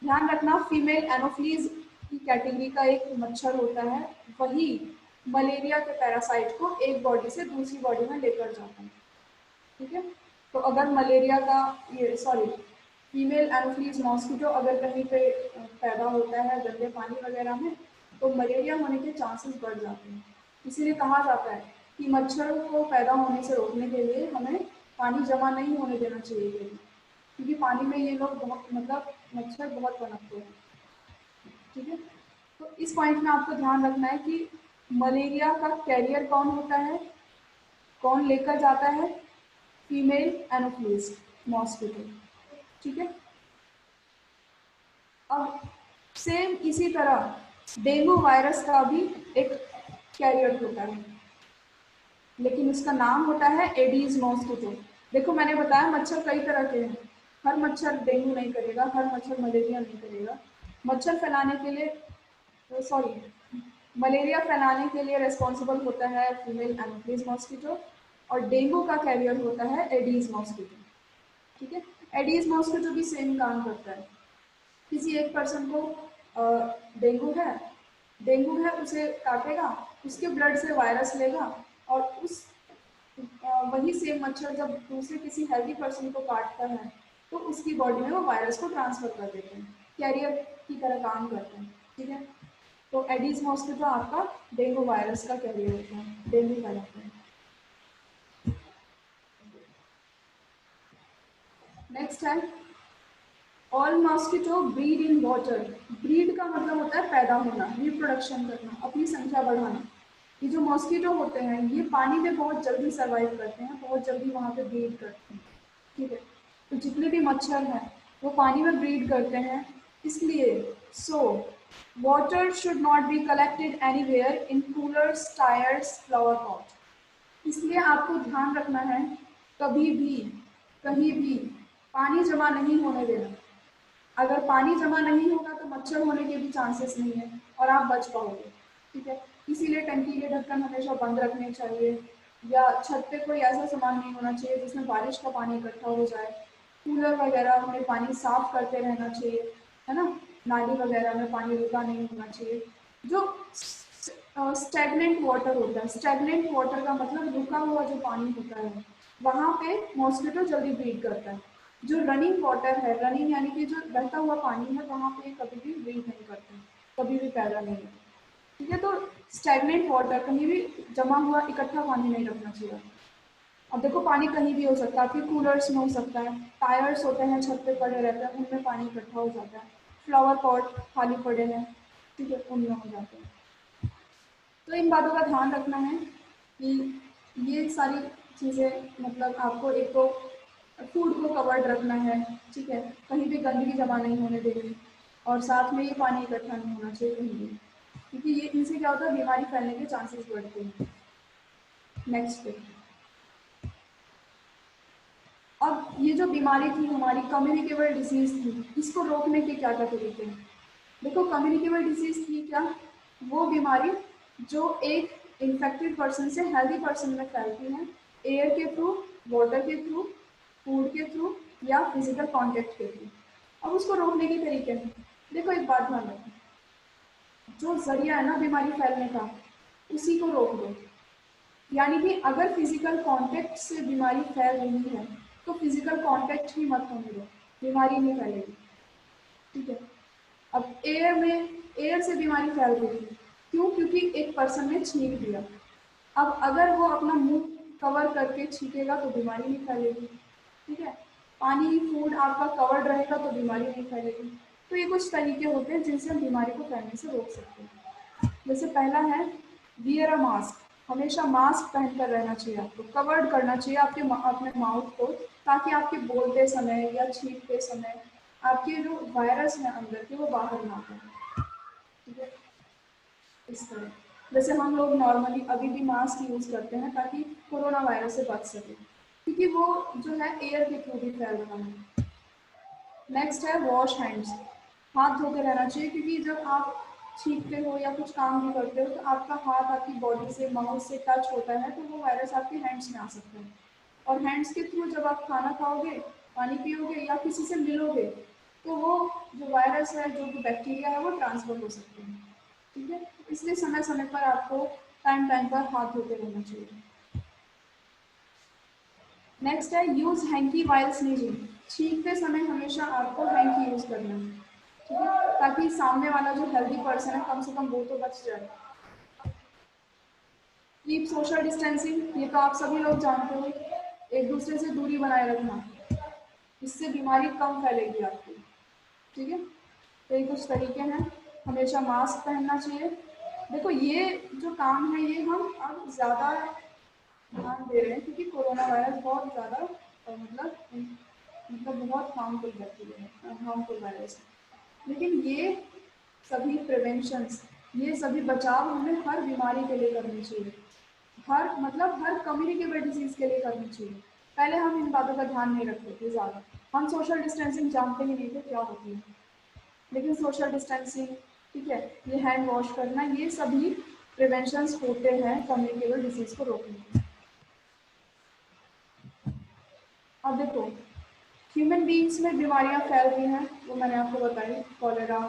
ध्यान रखना, फीमेल एनोफ्लीज की कैटेगरी का एक मच्छर होता है, वही मलेरिया के पैरासाइट को एक बॉडी से दूसरी बॉडी में लेकर जाता है। ठीक है, तो अगर मलेरिया का ये सॉरी फीमेल एनोफिलीज मॉस्किटो अगर कहीं पे पैदा होता है गंदे पानी वगैरह में, तो मलेरिया होने के चांसेस बढ़ जाते हैं। इसीलिए कहा जाता है कि मच्छरों को पैदा होने से रोकने के लिए हमें पानी जमा नहीं होने देना चाहिए कहीं, क्योंकि पानी में ये लोग बहुत मतलब मच्छर बहुत पनपते हैं। ठीक है, तो इस पॉइंट में आपको ध्यान रखना है कि मलेरिया का कैरियर कौन होता है, कौन लेकर जाता है, फीमेल एनोफिलीज मॉस्किटो। ठीक है, अब सेम इसी तरह डेंगू वायरस का भी एक कैरियर होता है, लेकिन उसका नाम होता है एडीज मॉस्किटो। देखो मैंने बताया मच्छर कई तरह के हैं, हर मच्छर डेंगू नहीं करेगा, हर मच्छर मलेरिया नहीं करेगा। मच्छर फैलाने के लिए सॉरी मलेरिया फैलाने के लिए रिस्पॉन्सिबल होता है फीमेल एनोफिलीज मॉस्किटो, और डेंगू का कैरियर होता है एडीज मॉस्किटो। ठीक है, एडीज मॉस्किटो भी सेम काम करता है। किसी एक पर्सन को डेंगू है, उसे काटेगा, उसके ब्लड से वायरस लेगा, और उस वही सेम मच्छर जब दूसरे किसी हेल्दी पर्सन को काटता है तो उसकी बॉडी में वो वायरस को ट्रांसफर कर देते हैं, कैरियर की तरह काम करते हैं। ठीक है, तो एडीज मॉस्किटो आपका डेंगू वायरस का कैरियर होता है, डेंगू फैलाते हैं। नेक्स्ट है all mosquito breed in water. Breed का मतलब होता है पैदा होना, रिप्रोडक्शन करना, अपनी संख्या बढ़ाना। ये जो मॉस्किटो होते हैं ये पानी में बहुत जल्दी सर्वाइव करते हैं, बहुत जल्दी वहाँ पे ब्रीड करते हैं। ठीक है, तो जितने भी मच्छर हैं वो पानी में ब्रीड करते हैं, इसलिए so water should not be collected anywhere in coolers, tyres, flower pot. इसलिए आपको ध्यान रखना है कभी भी कहीं भी पानी जमा नहीं होने देना। अगर पानी जमा नहीं होगा तो मच्छर होने के भी चांसेस नहीं है और आप बच पाओगे। ठीक है, इसीलिए टंकी के ढक्कन हमेशा बंद रखने चाहिए, या छत पे कोई ऐसा सामान नहीं होना चाहिए जिसमें बारिश का पानी इकट्ठा हो जाए। कूलर वगैरह में पानी साफ करते रहना चाहिए, है ना। नाली वगैरह में पानी रुका नहीं होना चाहिए। जो स्टेगनेंट वाटर होता है, स्टेगनेंट वाटर का मतलब रुका हुआ जो पानी होता है, वहाँ पे मॉस्किटो जल्दी ब्रीड करता है। जो रनिंग वाटर है, रनिंग यानी कि जो बहता हुआ पानी है, वहाँ पे कभी भी ब्रीड नहीं करते, कभी भी पैदा नहीं होते। ठीक है, तो स्टेगनेंट वाटर कहीं भी जमा हुआ इकट्ठा पानी नहीं रखना चाहिए। अब देखो पानी कहीं भी हो सकता है, आपके कूलर्स में हो सकता है, टायर्स होते हैं छत पे पड़े रहते हैं उनमें पानी इकट्ठा हो जाता है, फ्लावर पॉट खाली पड़े हैं, ठीक है, उनमें हो जाते हैं। तो इन बातों का ध्यान रखना है कि ये सारी चीज़ें मतलब आपको एक तो फूड को कवर्ड रखना है, ठीक है, कहीं भी गंदगी जमा नहीं होने देनी, और साथ में ये पानी इकट्ठा नहीं होना चाहिए कहीं भी, क्योंकि ये इनसे क्या होता है बीमारी फैलने के चांसेस बढ़ते हैं। नेक्स्ट पे, अब ये जो बीमारी थी हमारी कम्युनिकेबल डिजीज थी, इसको रोकने के क्या क्या तरीके हैं। देखो कम्युनिकेबल डिजीज थी क्या, वो बीमारी जो एक इन्फेक्टेड पर्सन से हेल्दी पर्सन में फैलती है, एयर के थ्रू, वाटर के थ्रू, फूड के थ्रू, या फिजिकल कांटेक्ट के थ्रू। अब उसको रोकने के तरीके हैं, देखो एक बात ध्यान रखो, जो जरिया है ना बीमारी फैलने का, उसी को रोक दो। यानी कि अगर फिजिकल कांटेक्ट से बीमारी फैल रही है तो फिजिकल कांटेक्ट ही मत होने दो, बीमारी नहीं फैलेगी। ठीक है, अब एयर से बीमारी फैल रही है, क्यों, क्योंकि एक पर्सन ने छींक दिया। अब अगर वो अपना मुंह कवर करके छींकेगा तो बीमारी नहीं फैलेगी। ठीक है, पानी फूड आपका कवर्ड रहेगा तो बीमारी नहीं फैलेगी। तो ये कुछ तरीके होते हैं जिनसे हम बीमारी को फैलने से रोक सकते हैं। जैसे पहला है वियर अ मास्क, हमेशा मास्क पहनकर रहना चाहिए, आपको कवर्ड करना चाहिए अपने माउथ को, ताकि आपके बोलते समय या छींकते समय आपके जो वायरस हैं अंदर के वो बाहर ना आए। ठीक है, इस तरह जैसे हम लोग नॉर्मली अभी भी मास्क यूज़ करते हैं ताकि कोरोना वायरस से बच सके, क्योंकि वो जो है एयर के थ्रू भी फैल रहा है। नेक्स्ट है वॉश हैंड्स, हाथ धोते रहना चाहिए, क्योंकि जब आप छींकते हो या कुछ काम भी करते हो तो आपका हाथ आपकी बॉडी से माउथ से टच होता है तो वो वायरस आपके हैंड्स में आ सकता है, और हैंड्स के थ्रू जब आप खाना खाओगे, पानी पियोगे या किसी से मिलोगे तो वो जो वायरस है, जो बैक्टीरिया है वो ट्रांसफर हो सकते हैं। ठीक है, इसलिए समय समय पर आपको टाइम टाइम पर हाथ धोते रहना चाहिए। नेक्स्ट है यूज हैंकी वाइल स्नीजिंग। छींकते समय हमेशा आपको हैंकी यूज करना है, ठीक है, ताकि सामने वाला जो हेल्दी पर्सन है कम से कम वो तो बच जाए। कीप सोशल डिस्टेंसिंग, ये तो आप सभी लोग जानते हो, एक दूसरे से दूरी बनाए रखना, इससे बीमारी कम फैलेगी आपकी, ठीक है। तो ये कुछ तरीके हैं। हमेशा मास्क पहनना चाहिए। देखो ये जो काम है ये हम अब ज़्यादा ध्यान दे रहे हैं क्योंकि कोरोना वायरस बहुत ज़्यादा मतलब बहुत हार्मफुल बैक्टीरिया है, हार्मफुल वायरस है। लेकिन ये सभी प्रिवेंशंस, ये सभी बचाव हमें हर बीमारी के लिए करनी चाहिए, हर कम्युनिकेबल डिजीज के लिए करनी चाहिए। पहले हम इन बातों का ध्यान नहीं रखते थे ज़्यादा, हम सोशल डिस्टेंसिंग जानते ही नहीं थे क्या होती है। लेकिन सोशल डिस्टेंसिंग, ठीक है, ये हैंड वॉश करना, ये सभी प्रिवेंशंस होते हैं कम्युनिकेबल डिजीज को रोकने के। अब देखो ह्यूमन बीइंग्स में बीमारियां फैल रही हैं, वो मैंने आपको बताई, कॉलेरा,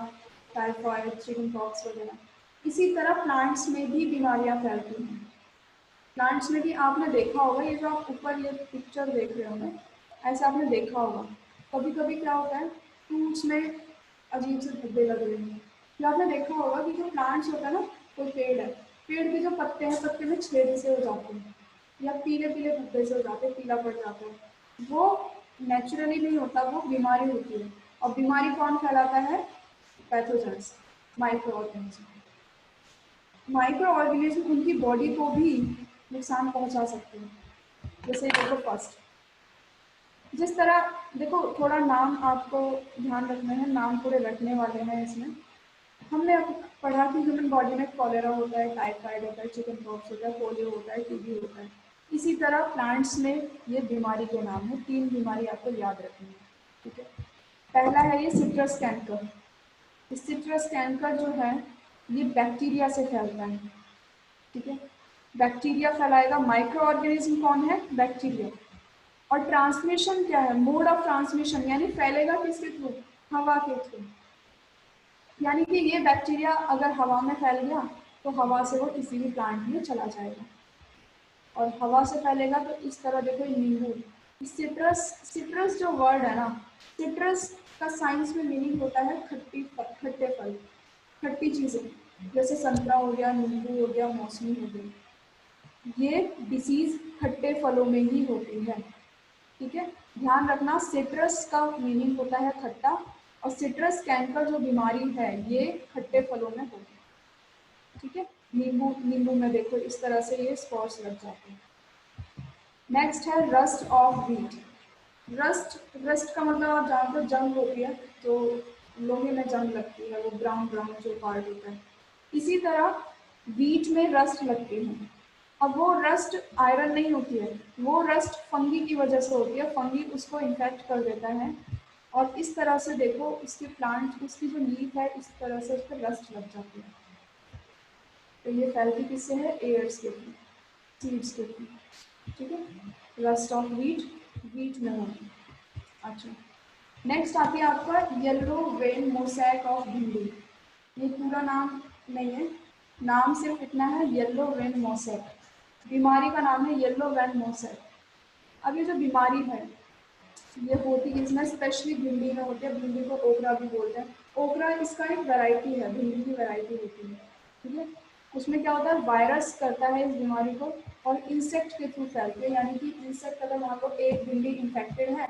टाइफाइड, चिकन पॉक्स वगैरह। इसी तरह प्लांट्स में भी बीमारियां फैलती हैं। प्लांट्स में भी आपने देखा होगा, ये जो आप ऊपर ये पिक्चर देख रहे होंगे, ऐसे आपने देखा होगा कभी कभी क्या होता है, फ्रूट्स में अजीब से धब्बे लग रहे हैं। फिर आपने देखा होगा कि जो प्लांट्स होता है ना, कोई पेड़ है, पेड़ के जो पत्ते हैं, पत्ते में छेद से हो जाते हैं या पीले पीले धब्बे से हो जाते हैं, पीला पड़ जाता है। वो नेचुरली नहीं होता, वो बीमारी होती है। और बीमारी कौन फैलाता है? Pathogens, micro organism. Micro organism उनकी बॉडी को भी नुकसान पहुंचा सकते हैं। जैसे देखो फर्स्ट, जिस तरह देखो, थोड़ा नाम आपको ध्यान रखना है, नाम थोड़े रखने वाले हैं इसमें। हमने पढ़ा कि ह्यूमन बॉडी में कॉलेरा होता है, टाइफाइड होता है, चिकन पॉक्स होता है, पोलियो होता है, टीबी होता है। इसी तरह प्लांट्स में ये बीमारी के नाम है, 3 बीमारी आपको याद रखनी है, ठीक है। पहला है ये सिट्रस कैंकर। सिट्रस कैंकर जो है ये बैक्टीरिया से फैलता है, ठीक है। बैक्टीरिया फैलाएगा। माइक्रो ऑर्गेनिज्म कौन है? बैक्टीरिया। और ट्रांसमिशन क्या है? मोड ऑफ ट्रांसमिशन, यानी फैलेगा किसके थ्रू? हवा के थ्रू। यानी कि ये बैक्टीरिया अगर हवा में फैल गया तो हवा से वो किसी भी प्लांट में चला जाएगा, और हवा से फैलेगा तो इस तरह देखो नींबू, सिट्रस, सिट्रस जो वर्ड है ना, सिट्रस का साइंस में मीनिंग होता है खट्टे फल, खट्टी चीजें, जैसे संतरा हो गया, नींबू हो गया, मौसमी हो गई। ये डिसीज खट्टे फलों में ही होती है, ठीक है। ध्यान रखना, सिट्रस का मीनिंग होता है खट्टा, और सिट्रस कैंकर जो बीमारी है ये खट्टे फलों में होती है, ठीक है। नींबू, नींबू में देखो इस तरह से ये स्पॉट्स लग जाते हैं। नेक्स्ट है rust of wheat. Rust, rust का मतलब आप जानते हो, जंग होती है, जो लोहे में जंग लगती है, वो ब्राउन ब्राउन जो पार्ट होता है। इसी तरह व्हीट में रस्ट लगती है। अब वो रस्ट आयरन नहीं होती है, वो रस्ट फंगी की वजह से होती है, फंगी उसको इन्फेक्ट कर देता है, और इस तरह से देखो उसके प्लांट, उसकी जो लीफ है, इस तरह से उस पर रस्ट लग जाती है। तो ये फैलती किससे है? एयर्स के थ्रू, सीड्स के थ्रू, ठीक है। रस्ट ऑफ व्हीट, व्हीट में होगी। अच्छा, नेक्स्ट आती है आपका येलो वेन मोसैक ऑफ भिंडी। ये पूरा नाम नहीं है, नाम सिर्फ इतना है, येलो वेन मोसैक। बीमारी का नाम है येलो वेन मोसैक। अब ये जो बीमारी है ये होती है, इसमें स्पेशली भिंडी में होती है, भिंडी को ओकरा भी बोलते हैं। ओकरा इसका एक वैरायटी है, भिंडी की वैरायटी होती है, ठीक है। उसमें क्या होता है, वायरस करता है इस बीमारी को, और इंसेक्ट के थ्रू फैलती है। यानी कि इंसेक्ट अगर मान लो एक भिंडी इन्फेक्टेड है,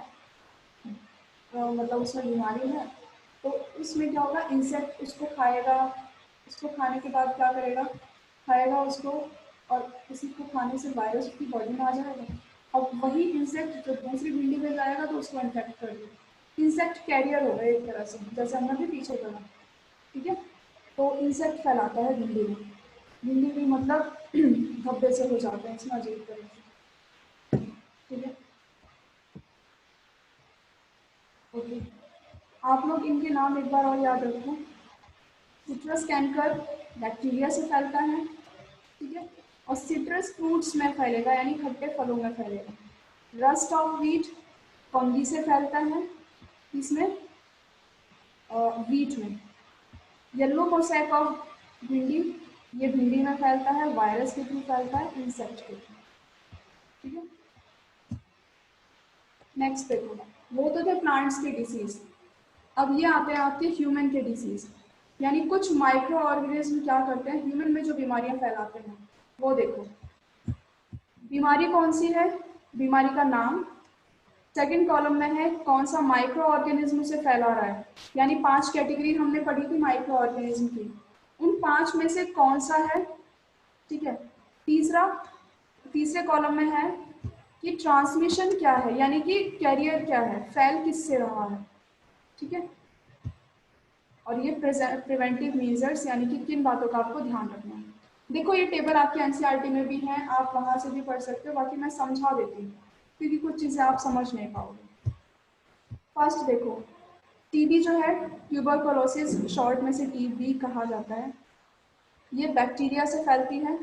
मतलब उसमें बीमारी है, तो उसमें क्या होगा, इंसेक्ट उसको खाएगा, उसको खाने के बाद क्या करेगा, खाएगा उसको, और उसी को खाने से वायरस उसकी बॉडी में आ जाएगा। अब वही इंसेक्ट जो दूसरी भिंडी में जाएगा तो उसको इन्फेक्ट कर देगा। इंसेक्ट कैरियर होगा एक तरह से, जैसे हमने भी पीछे पढ़ा, ठीक है। तो इंसेक्ट फैलाता है भिंडी में। भिंडी भी मतलब धब्बे से हो जाते हैं इसमें अजीब तरह से, ठीक है। ओके, आप लोग इनके नाम एक बार और याद रखो। सिट्रस कैंकर बैक्टीरिया से फैलता है, ठीक है, और सिट्रस फ्रूट्स में फैलेगा, यानी खट्टे फलों में फैलेगा। रस्ट ऑफ व्हीट फंगी से फैलता है, इसमें व्हीट में। येलो मोसैक ऑफ भिंडी ये भिंडी में फैलता है, वायरस के थ्रू फैलता है, इंसेक्ट के थ्रू। ठीक है, नेक्स्ट देखो, वो तो थे प्लांट्स के डिसीज। अब ये आते हैं आपके ह्यूमन के डिसीज, यानी कुछ माइक्रो ऑर्गेनिज्म क्या करते हैं ह्यूमन में जो बीमारियां फैलाते हैं। वो देखो, बीमारी कौन सी है, बीमारी का नाम, सेकंड कॉलम में है कौन सा माइक्रो ऑर्गेनिज्म से फैला रहा है, यानी 5 कैटेगरी हमने पढ़ी थी माइक्रो ऑर्गेनिज्म की, उन 5 में से कौन सा है। ठीक है, तीसरा, तीसरे कॉलम में है कि ट्रांसमिशन क्या है, यानी कि कैरियर क्या है, फैल किससे रहा है। ठीक है, और ये प्रिवेंटिव मेजर्स, यानी कि किन बातों का आपको ध्यान रखना है। देखो ये टेबल आपके एनसीईआरटी में भी है, आप वहां से भी पढ़ सकते हो, बाकी मैं समझा देती हूँ क्योंकि कुछ चीज़ें आप समझ नहीं पाओगे। फर्स्ट देखो, टीबी जो है, ट्यूबरकुलोसिस शॉर्ट में से टीबी कहा जाता है, ये बैक्टीरिया से फैलती है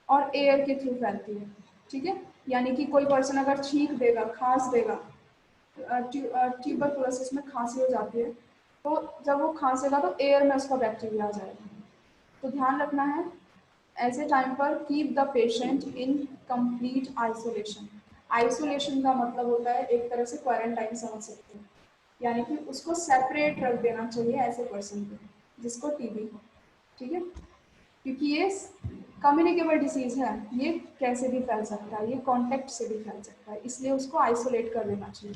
और एयर के थ्रू फैलती है। ठीक है, यानी कि कोई पर्सन अगर छींक देगा, खांस देगा, ट्यूबरकुलोसिस में खांसी हो जाती है, तो जब वो खांसेगा तो एयर में उसका बैक्टीरिया आ जाएगा। तो ध्यान रखना है, ऐसे टाइम पर keep the patient in complete isolation. Isolation का मतलब होता है एक तरह से क्वारंटाइन समझ सकते हैं, यानी कि उसको सेपरेट रख देना चाहिए ऐसे पर्सन को जिसको टीबी हो। ठीक है, क्योंकि ये कम्युनिकेबल डिसीज है, ये कैसे भी फैल सकता है, ये कॉन्टेक्ट से भी फैल सकता है, इसलिए उसको आइसोलेट कर देना चाहिए।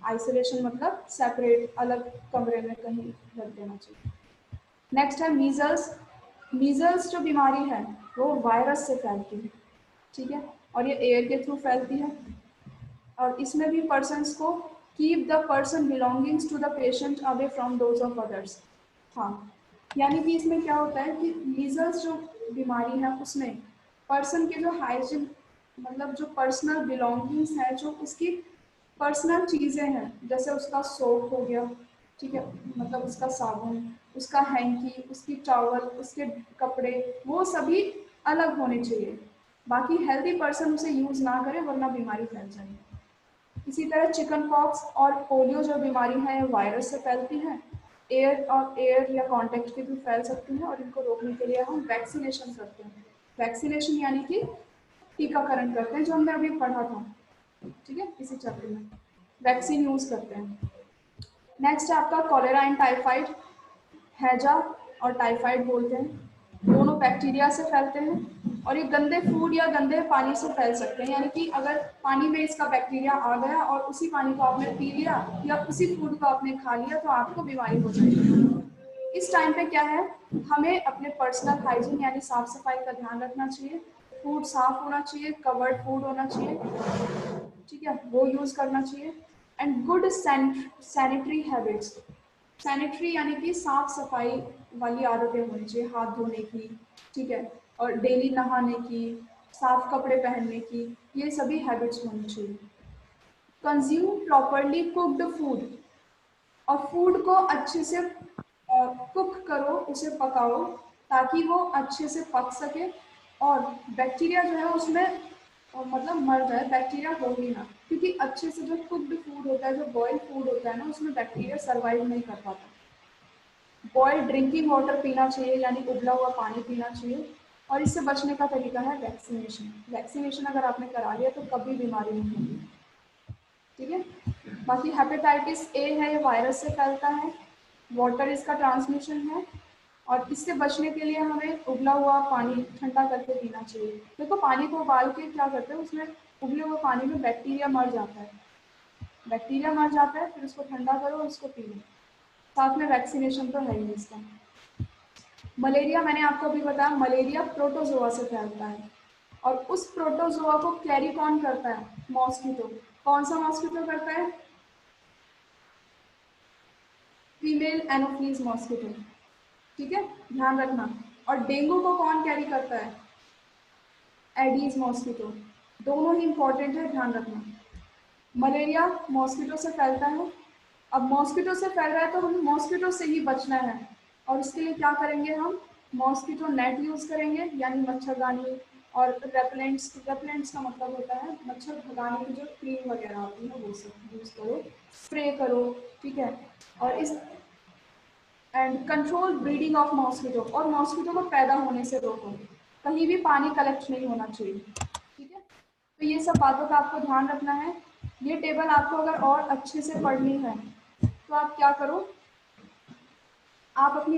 आइसोलेशन मतलब सेपरेट, अलग कमरे में कहीं रख देना चाहिए। नेक्स्ट है मीजल्स। मीजल्स जो बीमारी है वो वायरस से फैलती है। ठीक है, और ये एयर के थ्रू फैलती है, और इसमें भी पर्सन्स को keep the person belongings to the patient away from those of others. हाँ, यानी कि इसमें क्या होता है कि मीजल्स जो बीमारी है उसमें पर्सन के जो हाइजीन, मतलब जो पर्सनल बिलोंगिंग्स हैं, जो उसकी पर्सनल चीज़ें हैं, जैसे उसका सोप हो गया, ठीक है, मतलब उसका साबुन, उसका हैंकी, उसकी टॉवल, उसके कपड़े, वो सभी अलग होने चाहिए। बाकी हेल्दी पर्सन उसे यूज़ ना करे वरना बीमारी फैल जाएगी। इसी तरह चिकन पॉक्स और पोलियो जो बीमारी है वायरस से फैलती है, एयर या कांटेक्ट के थ्रू फैल सकती हैं, और इनको रोकने के लिए हम वैक्सीनेशन करते हैं। वैक्सीनेशन यानी कि टीकाकरण करते हैं, जो हमने अभी पढ़ा था। ठीक है, इसी चैप्टर में वैक्सीन यूज करते हैं। नेक्स्ट है आपका कॉलेरा एंड टाइफाइड। हैजा और टाइफाइड बोलते हैं, दोनों बैक्टीरिया से फैलते हैं, और ये गंदे फूड या गंदे पानी से फैल सकते हैं, यानी कि अगर पानी में इसका बैक्टीरिया आ गया और उसी पानी को आपने पी लिया या उसी फूड को आपने खा लिया तो आपको बीमारी हो जाएगी। इस टाइम पे क्या है, हमें अपने पर्सनल हाइजीन यानी साफ सफाई का ध्यान रखना चाहिए, फूड साफ होना चाहिए, कवर्ड फूड होना चाहिए, ठीक है, वो यूज करना चाहिए, and good sanitary habits. Sanitary यानी कि साफ सफाई वाली आदतें होनी चाहिए, हाथ धोने की, ठीक है, और डेली नहाने की, साफ कपड़े पहनने की, ये सभी हैबिट्स होनी चाहिए। कंज्यूम प्रॉपरली कुक्ड फूड, और फूड को अच्छे से कुक करो, उसे पकाओ ताकि वो अच्छे से पक सके, और बैक्टीरिया जो है उसमें मतलब मर जाए, बैक्टीरिया हो ही ना, क्योंकि अच्छे से जो कुक्ड फूड होता है, जो बॉइल्ड फूड होता है ना, उसमें बैक्टीरिया सर्वाइव नहीं कर पाता। बॉइल्ड ड्रिंकिंग वाटर पीना चाहिए, यानी उबला हुआ पानी पीना चाहिए, और इससे बचने का तरीका है वैक्सीनेशन। वैक्सीनेशन अगर आपने करा लिया तो कभी बीमारी नहीं होगी। ठीक है, बाकी हेपेटाइटिस ए है, ये वायरस से फैलता है, वाटर इसका ट्रांसमिशन है, और इससे बचने के लिए हमें उबला हुआ पानी ठंडा करके पीना चाहिए। देखो पानी को उबाल के क्या करते हैं, उसमें उबले हुए पानी में बैक्टीरिया मर जाता है, बैक्टीरिया मर जाता है, फिर उसको ठंडा करो और उसको पी लो। साथ में वैक्सीनेशन तो है ही इसका। मलेरिया, मैंने आपको अभी बताया, मलेरिया प्रोटोजोआ से फैलता है, और उस प्रोटोजोआ को कैरी कौन करता है, मॉस्किटो। कौन सा मॉस्किटो करता है, फीमेल एनोफिलीज मॉस्किटो। ठीक है, ध्यान रखना। और डेंगू को कौन कैरी करता है, एडीज मॉस्किटो। दोनों ही इंपॉर्टेंट है, ध्यान रखना। मलेरिया मॉस्किटो से फैलता है, अब मॉस्किटो से फैल रहा है तो हमें मॉस्किटो से ही बचना है, और उसके लिए क्या करेंगे, हम मॉस्किटो नेट यूज़ करेंगे, यानी मच्छरदानी, और रेपलेंट्स। रेपलेंट्स का मतलब होता है मच्छर भगाने की जो क्रीम वगैरह आती है वो सब यूज़ करो, स्प्रे करो। ठीक है, और इस and control breeding of mosquito, और मॉस्किटो को पैदा होने से रोको, कहीं भी पानी कलेक्ट नहीं होना चाहिए। ठीक है, तो ये सब बातों का आपको ध्यान रखना है। ये टेबल आपको अगर और अच्छे से पढ़नी है तो आप क्या करो, आप अपनी